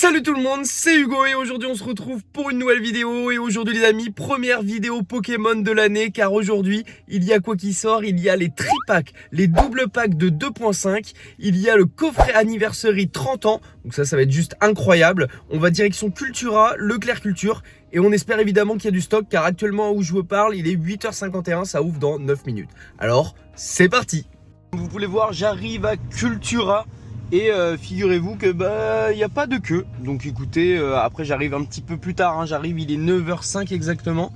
Salut tout le monde, c'est Hugo et aujourd'hui on se retrouve pour une nouvelle vidéo. Et aujourd'hui les amis, première vidéo Pokémon de l'année, car aujourd'hui il y a quoi qui sort? Il y a les tripacks, les double packs de 2.5, il y a le coffret anniversary 30 ans, donc ça va être juste incroyable. On va direction Cultura, Leclerc Culture, et on espère évidemment qu'il y a du stock, car actuellement où je vous parle il est 8h51, ça ouvre dans 9 minutes. Alors c'est parti. Comme vous pouvez voir, j'arrive à Cultura. Et figurez-vous que il n'y a pas de queue. Donc écoutez, après j'arrive un petit peu plus tard, hein, j'arrive, il est 9h05 exactement.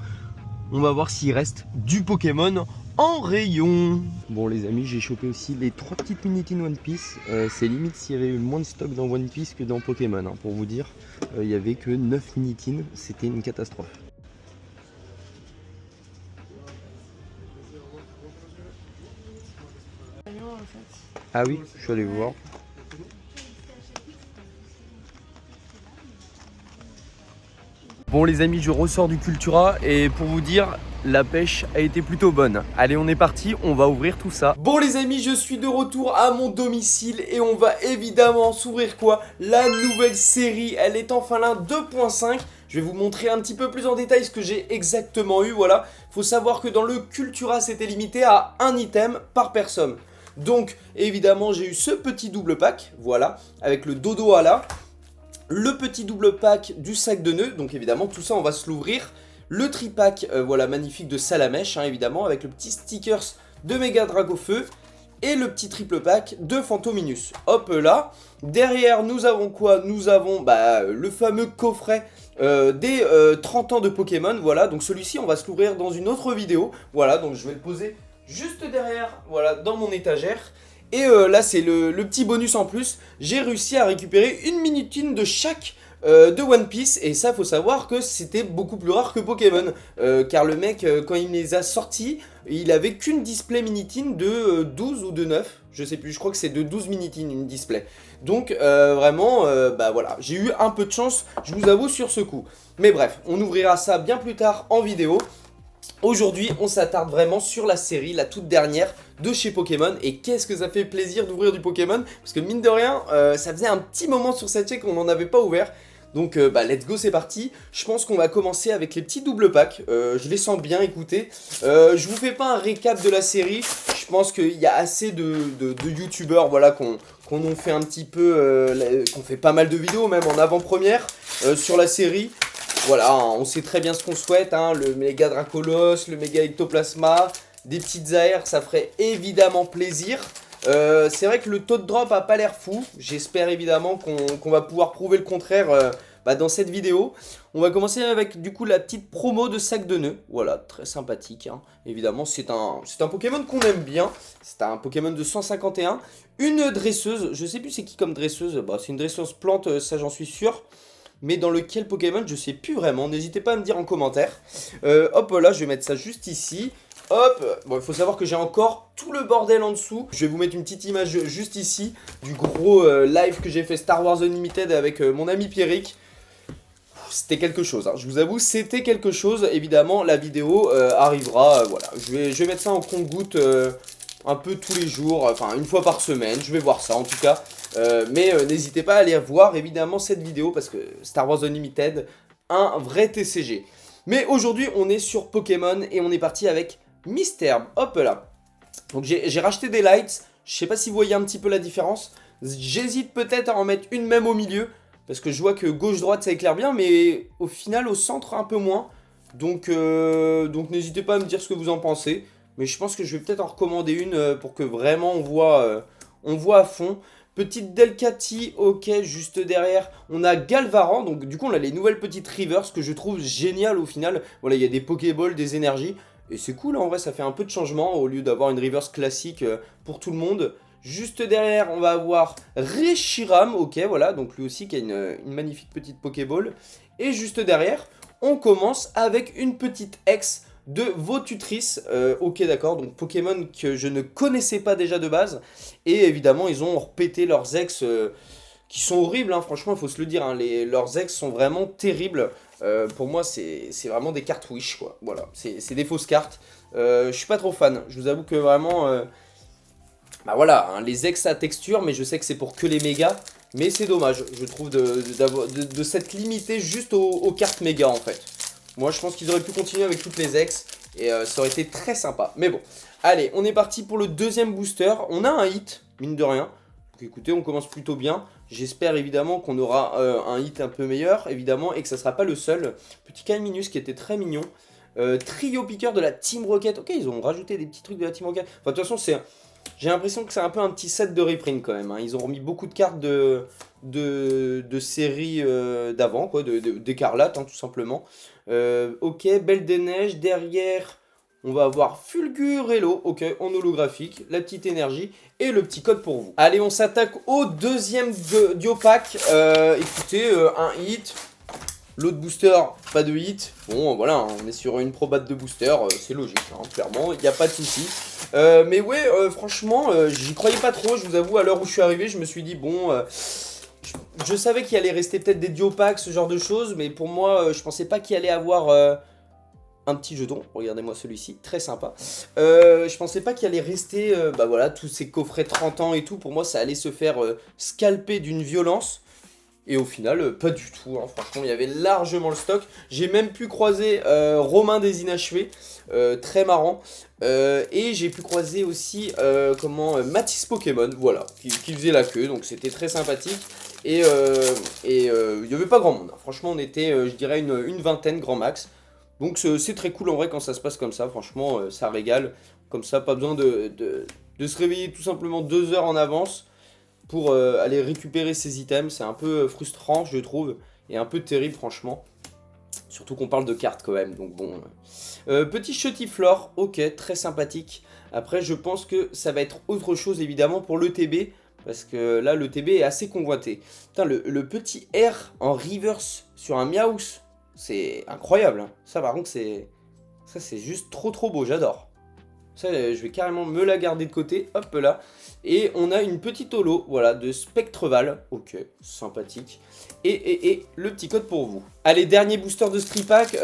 On va voir s'il reste du Pokémon en rayon. Bon les amis, j'ai chopé aussi les 3 petites Minitines One Piece. C'est limite s'il y avait eu moins de stock dans One Piece que dans Pokémon, hein, pour vous dire. Il n'y avait que 9 Minitines, c'était une catastrophe. Ah oui, je suis allé voir. Bon les amis, je ressors du Cultura et pour vous dire, la pêche a été plutôt bonne. Allez, on est parti, on va ouvrir tout ça. Bon les amis, je suis de retour à mon domicile et on va évidemment s'ouvrir quoi? La nouvelle série, elle est enfin là, 2.5. Je vais vous montrer un petit peu plus en détail ce que j'ai exactement eu, voilà. Faut savoir que dans le Cultura, c'était limité à un item par personne. Donc évidemment, j'ai eu ce petit double pack, voilà, avec le dodo à la. Le petit double pack du sac de nœuds, donc évidemment tout ça on va se l'ouvrir. Le tripack, voilà, magnifique de Salamèche, hein, évidemment, avec le petit stickers de Méga Dragofeu. Et le petit triple pack de Fantominus. Hop là. Derrière nous avons quoi? Nous avons le fameux coffret des 30 ans de Pokémon. Voilà, donc celui-ci on va se l'ouvrir dans une autre vidéo. Voilà, donc je vais le poser juste derrière, voilà, dans mon étagère. Et là c'est le petit bonus en plus, j'ai réussi à récupérer une Minitine de chaque de One Piece. Et ça faut savoir que c'était beaucoup plus rare que Pokémon, car le mec quand il me les a sortis, il avait qu'une display Minitine de 12 ou de 9, je sais plus, je crois que c'est de 12 Minitine une display. Donc vraiment, voilà, j'ai eu un peu de chance, je vous avoue, sur ce coup. Mais bref, on ouvrira ça bien plus tard en vidéo. Aujourd'hui, on s'attarde vraiment sur la série, la toute dernière de chez Pokémon. Et qu'est-ce que ça fait plaisir d'ouvrir du Pokémon, parce que mine de rien, ça faisait un petit moment sur cette chaîne qu'on n'en avait pas ouvert. Donc let's go, c'est parti. Je pense qu'on va commencer avec les petits double packs. Je les sens bien, écoutez. Je vous fais pas un récap de la série. Je pense qu'il y a assez de youtubeurs, voilà, qu'on ont fait un petit peu, qu'on fait pas mal de vidéos, même en avant-première, sur la série. Voilà, hein, on sait très bien ce qu'on souhaite, hein, le méga Dracolos, le méga Ectoplasma, des petites aères, ça ferait évidemment plaisir. C'est vrai que le taux de drop a pas l'air fou, j'espère évidemment qu'on va pouvoir prouver le contraire dans cette vidéo. On va commencer avec du coup la petite promo de sac de nœuds, voilà, très sympathique, hein. Évidemment c'est un Pokémon qu'on aime bien, c'est un Pokémon de 151, une dresseuse, je sais plus c'est qui comme dresseuse, c'est une dresseuse plante, ça j'en suis sûr. Mais dans lequel Pokémon, je sais plus vraiment. N'hésitez pas à me dire en commentaire. Hop là, je vais mettre ça juste ici. Hop, bon, il faut savoir que j'ai encore tout le bordel en dessous. Je vais vous mettre une petite image juste ici du gros live que j'ai fait Star Wars Unlimited avec mon ami Pierrick. C'était quelque chose, hein. Je vous avoue, c'était quelque chose. Évidemment, la vidéo arrivera, voilà. Je vais mettre ça en compte-gouttes un peu tous les jours, enfin une fois par semaine. Je vais voir ça en tout cas. Mais n'hésitez pas à aller voir évidemment cette vidéo parce que Star Wars Unlimited, un vrai TCG. Mais aujourd'hui on est sur Pokémon et on est parti avec Misterm. Hop là. Donc j'ai racheté des lights, je sais pas si vous voyez un petit peu la différence. J'hésite peut-être à en mettre une même au milieu parce que je vois que gauche-droite ça éclaire bien, mais au final au centre un peu moins. Donc n'hésitez pas à me dire ce que vous en pensez. Mais je pense que je vais peut-être en recommander une pour que vraiment on voit à fond. Petite Delcatty, ok, juste derrière, on a Galvaran, donc du coup on a les nouvelles petites Reverse que je trouve génial au final. Voilà, il y a des Pokéballs, des énergies, et c'est cool, en vrai, ça fait un peu de changement au lieu d'avoir une Reverse classique pour tout le monde. Juste derrière, on va avoir Reshiram, ok, voilà, donc lui aussi qui a une magnifique petite Pokéball. Et juste derrière, on commence avec une petite ex de Votutrice, ok d'accord, donc Pokémon que je ne connaissais pas déjà de base, et évidemment ils ont repété leurs ex qui sont horribles, hein, franchement il faut se le dire, hein, leurs ex sont vraiment terribles, pour moi c'est vraiment des cartes Wish quoi, voilà, c'est des fausses cartes, je suis pas trop fan, je vous avoue que vraiment, voilà, hein, les ex à texture, mais je sais que c'est pour que les mégas, Mais c'est dommage, je trouve, de s'être limité juste aux cartes méga en fait. Moi je pense qu'ils auraient pu continuer avec toutes les ex et ça aurait été très sympa. Mais bon, allez, on est parti pour le deuxième booster. On a un hit, mine de rien. Donc écoutez, on commence plutôt bien. J'espère évidemment qu'on aura un hit un peu meilleur, évidemment, et que ça sera pas le seul. Petit Calminus qui était très mignon. Trio piqueur de la Team Rocket. Ok, ils ont rajouté des petits trucs de la Team Rocket. Enfin, de toute façon, j'ai l'impression que c'est un peu un petit set de reprint quand même. Hein. Ils ont remis beaucoup de cartes de séries d'avant, quoi, d'écarlate, hein, tout simplement. Ok, Belle des Neiges. Derrière, on va avoir Fulgurello, ok, en holographique, la petite énergie et le petit code pour vous. Allez, on s'attaque au deuxième Diopack. Écoutez, un hit. L'autre booster, pas de hit. Bon, voilà, on est sur une probate de booster, c'est logique, hein, clairement, il n'y a pas de souci. Mais ouais, franchement, j'y croyais pas trop, je vous avoue, à l'heure où je suis arrivé, je me suis dit, bon, je savais qu'il allait rester peut-être des Diopacks, ce genre de choses, mais pour moi, je pensais pas qu'il allait avoir un petit jeton. Regardez-moi celui-ci, très sympa. Je pensais pas qu'il allait rester, bah voilà, tous ces coffrets 30 ans et tout, pour moi, ça allait se faire scalper d'une violence. Et au final, pas du tout, hein. Franchement, il y avait largement le stock. J'ai même pu croiser Romain des Inachevés, très marrant. Et j'ai pu croiser aussi Matisse Pokémon, voilà, qui faisait la queue, donc c'était très sympathique. Et il n'y avait pas grand monde, hein. Franchement, on était, je dirais, une vingtaine grand max. Donc c'est très cool en vrai quand ça se passe comme ça, franchement, ça régale. Comme ça, pas besoin de se réveiller tout simplement 2 heures en avance pour aller récupérer ces items. C'est un peu frustrant, je trouve, et un peu terrible, franchement. Surtout qu'on parle de cartes quand même, donc bon. Petit Chetiflore, ok, très sympathique. Après, je pense que ça va être autre chose, évidemment, pour l'ETB, parce que là, l'ETB est assez convoité. Putain, le petit R en reverse sur un Meowth, c'est incroyable, hein. Ça, par contre, ça, c'est juste trop beau, j'adore. Ça, je vais carrément me la garder de côté, hop là. Et on a une petite holo, voilà, de Spectreval, ok, sympathique. Et le petit code pour vous. Allez, dernier booster de Stripack.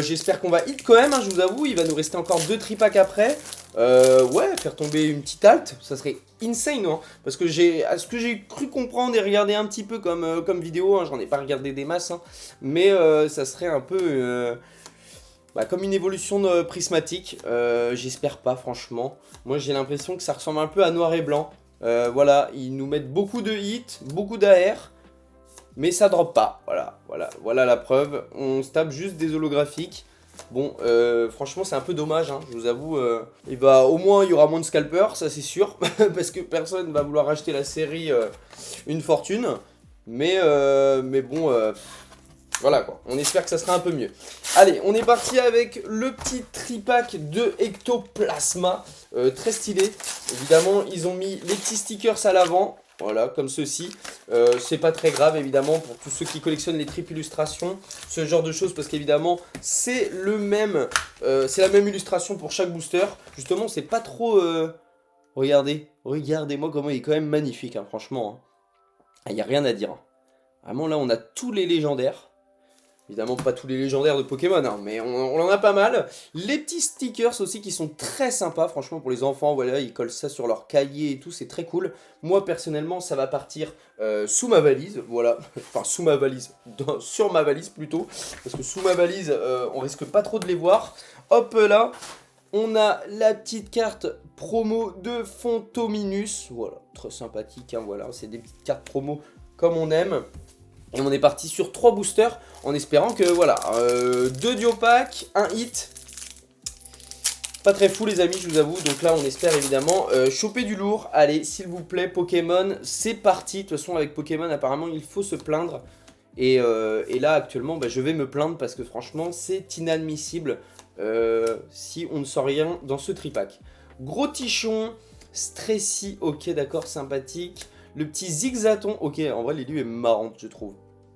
J'espère qu'on va hit quand même, hein, je vous avoue. Il va nous rester encore 2 Tripacks après. Ouais, faire tomber une petite halte, ça serait insane, hein. Parce que ce que j'ai cru comprendre et regarder un petit peu comme vidéo, hein, j'en ai pas regardé des masses, hein, mais ça serait un peu... comme une évolution prismatique, j'espère pas franchement. Moi j'ai l'impression que ça ressemble un peu à noir et blanc. Voilà, ils nous mettent beaucoup de hits, beaucoup d'AR, mais ça drop pas. Voilà la preuve. On se tape juste des holographiques. Bon, franchement c'est un peu dommage, hein, je vous avoue. Au moins il y aura moins de scalpers, ça c'est sûr, parce que personne va vouloir acheter la série une fortune. Mais bon... voilà quoi, on espère que ça sera un peu mieux. Allez, on est parti avec le petit tripack de Ectoplasma, très stylé. Évidemment, ils ont mis les petits stickers à l'avant, voilà, comme ceci. C'est pas très grave, évidemment, pour tous ceux qui collectionnent les tripes illustrations, ce genre de choses, parce qu'évidemment, c'est la même illustration pour chaque booster. Justement, c'est pas trop... Regardez-moi comment il est quand même magnifique, hein, franchement. Il n'y a rien à dire. Vraiment, là, on a tous les légendaires. Évidemment pas tous les légendaires de Pokémon, hein, mais on en a pas mal. Les petits stickers aussi qui sont très sympas, franchement pour les enfants, voilà, ils collent ça sur leur cahier et tout, c'est très cool. Moi personnellement ça va partir sous ma valise, voilà, enfin sous ma valise, sur ma valise plutôt, parce que sous ma valise on risque pas trop de les voir. Hop là, on a la petite carte promo de Fontominus, voilà, très sympathique, hein, voilà, c'est des petites cartes promo comme on aime. Et on est parti sur 3 boosters en espérant que voilà, 2 Diopack, un hit. Pas très fou les amis, je vous avoue. Donc là on espère évidemment choper du lourd. Allez, s'il vous plaît, Pokémon, c'est parti. De toute façon avec Pokémon apparemment il faut se plaindre. Et là actuellement je vais me plaindre parce que franchement c'est inadmissible si on ne sort rien dans ce tripack. Gros tichon, Stressy, ok d'accord, sympathique. Le petit Zigzaton, ok, en vrai l'élue est marrante je trouve.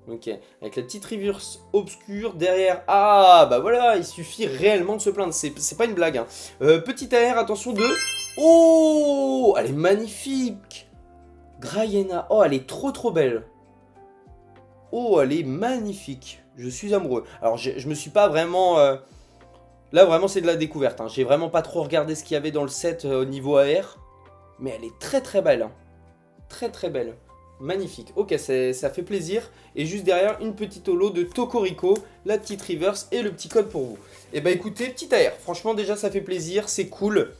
Ok, avec la petite reverse obscure derrière. Ah, bah voilà, il suffit réellement de se plaindre, c'est pas une blague, hein. Petit AR, attention de... Oh, elle est magnifique. Grayena, oh, elle est trop belle. Oh, elle est magnifique. Je suis amoureux. Alors, je me suis pas vraiment... Là, vraiment, c'est de la découverte, hein. J'ai vraiment pas trop regardé ce qu'il y avait dans le set au niveau AR. Mais elle est très belle, hein. Très belle. Magnifique. Ok, ça fait plaisir. Et juste derrière, une petite holo de Tokorico, la petite reverse et le petit code pour vous. Et bah écoutez, petit AR. Franchement, déjà, ça fait plaisir. C'est cool.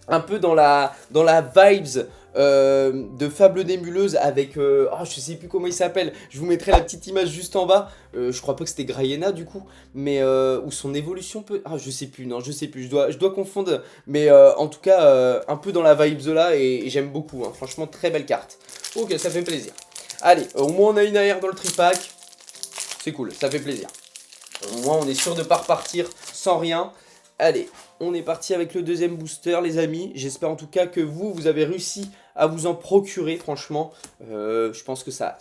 Un peu dans la vibes de Fable Nébuleuse avec... oh, je sais plus comment il s'appelle. Je vous mettrai la petite image juste en bas. Je crois pas que c'était Grayena du coup. Mais où son évolution peut... Ah, je sais plus, non, je sais plus. Je dois confondre. Mais en tout cas, un peu dans la vibes là. Et j'aime beaucoup. Hein. Franchement, très belle carte. Ok, ça fait plaisir. Allez, au moins on a une AR dans le tripack. C'est cool, ça fait plaisir. Au moins on est sûr de ne pas repartir sans rien. Allez, on est parti avec le deuxième booster les amis. J'espère en tout cas que vous avez réussi à vous en procurer franchement. Je pense que ça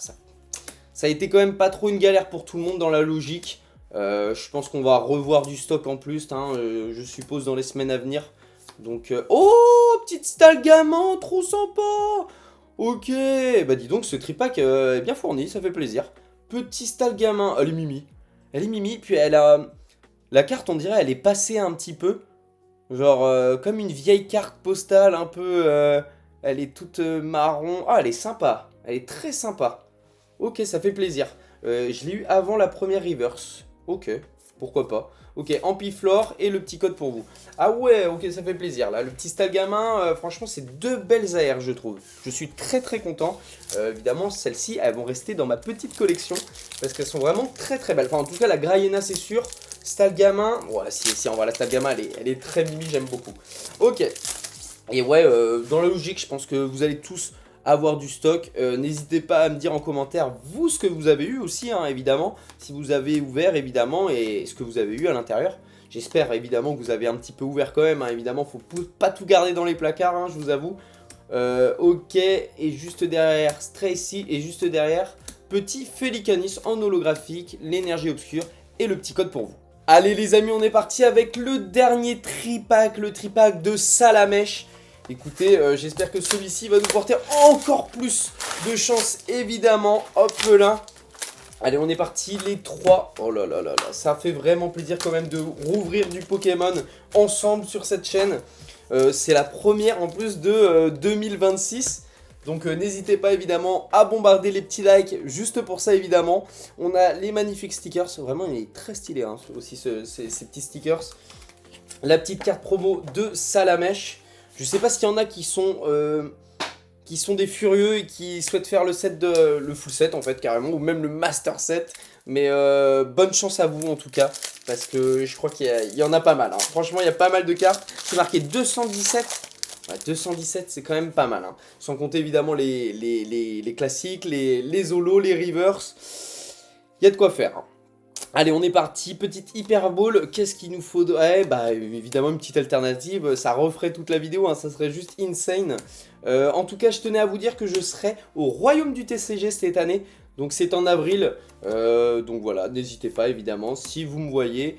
a été quand même pas trop une galère pour tout le monde dans la logique. Je pense qu'on va revoir du stock en plus, hein, je suppose dans les semaines à venir. Donc, oh, petite Stalgaman, trop sympa. Ok, bah dis donc ce tripack est bien fourni, ça fait plaisir. Petit Stalgaman, elle est mimi. Elle est mimi, puis elle a... La carte, on dirait, elle est passée un petit peu. Genre, comme une vieille carte postale, un peu... elle est toute marron. Ah, elle est sympa. Elle est très sympa. Ok, ça fait plaisir. Je l'ai eu avant la première reverse. Ok, pourquoi pas. Ok, Ampiflore et le petit code pour vous. Ah ouais, ok, ça fait plaisir. Là, le petit Stalgamin, franchement, c'est deux belles AR, je trouve. Je suis très très content. Évidemment, celles-ci, elles vont rester dans ma petite collection parce qu'elles sont vraiment très très belles. Enfin, en tout cas, la Grayena, c'est sûr. Stalgamin, ouais, si, en vrai, la Stalgamin, elle est très mimi, j'aime beaucoup. Ok. Et ouais, dans la logique, je pense que vous allez tous avoir du stock. N'hésitez pas à me dire en commentaire, vous, ce que vous avez eu aussi, hein, évidemment. Si vous avez ouvert, évidemment, et ce que vous avez eu à l'intérieur. J'espère, évidemment, que vous avez un petit peu ouvert quand même. Hein, évidemment, faut pas tout garder dans les placards, hein, je vous avoue. Ok, et juste derrière, Stracy, et juste derrière, petit Felicanis en holographique, l'énergie obscure, et le petit code pour vous. Allez les amis, on est parti avec le dernier tripack, le tripack de Salamèche. Écoutez, j'espère que celui-ci va nous porter encore plus de chance, évidemment. Hop là. Allez, on est parti, les trois. Oh là là là là, ça fait vraiment plaisir quand même de rouvrir du Pokémon ensemble sur cette chaîne. C'est la première en plus de 2026. Donc n'hésitez pas évidemment à bombarder les petits likes juste pour ça évidemment. On a les magnifiques stickers, vraiment il est très stylé hein, aussi ces petits stickers. La petite carte promo de Salamèche. Je sais pas s'il y en a qui sont des furieux et qui souhaitent faire le full set en fait carrément, ou même le master set. Mais bonne chance à vous en tout cas, parce que je crois qu'il y en a pas mal. Hein. Franchement il y a pas mal de cartes, c'est marqué 217. Ouais, 217 c'est quand même pas mal, hein. Sans compter évidemment les classiques, les holos, les reverse. Il y a de quoi faire. Hein. Allez, on est parti, petite Hyper Ball, qu'est-ce qu'il nous faudrait? Bah évidemment une petite alternative, ça referait toute la vidéo, hein, ça serait juste insane. En tout cas, je tenais à vous dire que je serai au Royaume du TCG cette année, donc c'est en avril. Donc voilà, n'hésitez pas évidemment, si vous me voyez,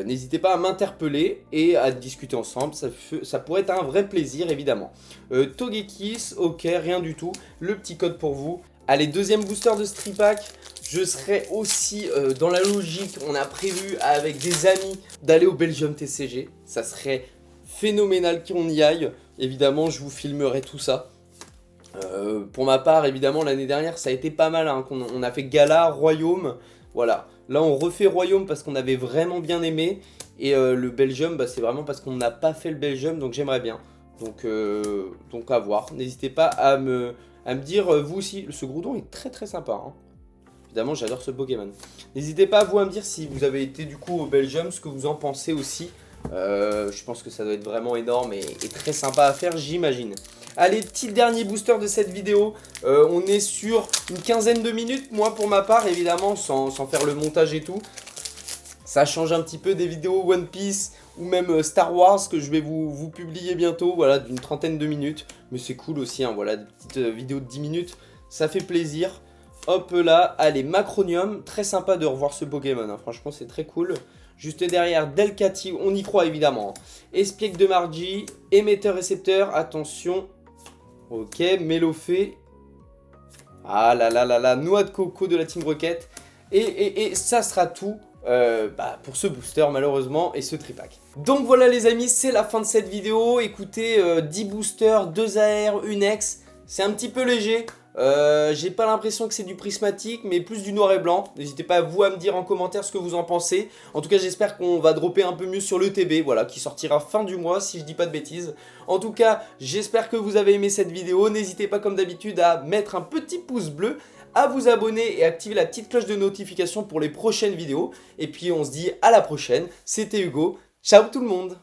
n'hésitez pas à m'interpeller et à discuter ensemble, ça pourrait être un vrai plaisir évidemment. Togekiss, ok, rien du tout, le petit code pour vous. Allez, deuxième booster de ce tripack. Je serai aussi dans la logique, on a prévu avec des amis d'aller au Belgium TCG. Ça serait phénoménal qu'on y aille. Évidemment, je vous filmerai tout ça. Pour ma part, évidemment, l'année dernière, ça a été pas mal. Hein, on a fait Gala, Royaume. Voilà. Là, on refait Royaume parce qu'on avait vraiment bien aimé. Et le Belgium, bah, c'est vraiment parce qu'on n'a pas fait le Belgium, donc j'aimerais bien. Donc à voir. N'hésitez pas à me dire, vous aussi, ce Groudon est très très sympa. Hein. Évidemment, j'adore ce Pokémon. N'hésitez pas vous à me dire si vous avez été du coup au Belgium, ce que vous en pensez aussi. Je pense que ça doit être vraiment énorme et très sympa à faire, j'imagine. Allez, petit dernier booster de cette vidéo. On est sur une quinzaine de minutes, moi pour ma part, évidemment, sans faire le montage et tout. Ça change un petit peu des vidéos One Piece ou même Star Wars que je vais vous publier bientôt, voilà, d'une trentaine de minutes. Mais c'est cool aussi, hein, voilà, des petites vidéos de 10 minutes, ça fait plaisir. Hop là, allez, Macronium, très sympa de revoir ce Pokémon, hein. Franchement c'est très cool. Juste derrière, Delcatty, on y croit évidemment. Espiègle de Margie, émetteur-récepteur, attention. Ok, Mélofée. Ah là là là là, Noix de Coco de la Team Rocket. Et ça sera tout pour ce booster malheureusement et ce tripack. Donc voilà les amis, c'est la fin de cette vidéo. Écoutez, 10 boosters, 2 AR, 1 X. c'est un petit peu léger. J'ai pas l'impression que c'est du prismatique, mais plus du noir et blanc. N'hésitez pas vous à me dire en commentaire ce que vous en pensez. En tout cas, j'espère qu'on va dropper un peu mieux sur le TB, voilà, qui sortira fin du mois si je dis pas de bêtises. En tout cas, j'espère que vous avez aimé cette vidéo. N'hésitez pas comme d'habitude à mettre un petit pouce bleu, à vous abonner et activer la petite cloche de notification pour les prochaines vidéos. Et puis on se dit à la prochaine. C'était Hugo. Ciao tout le monde!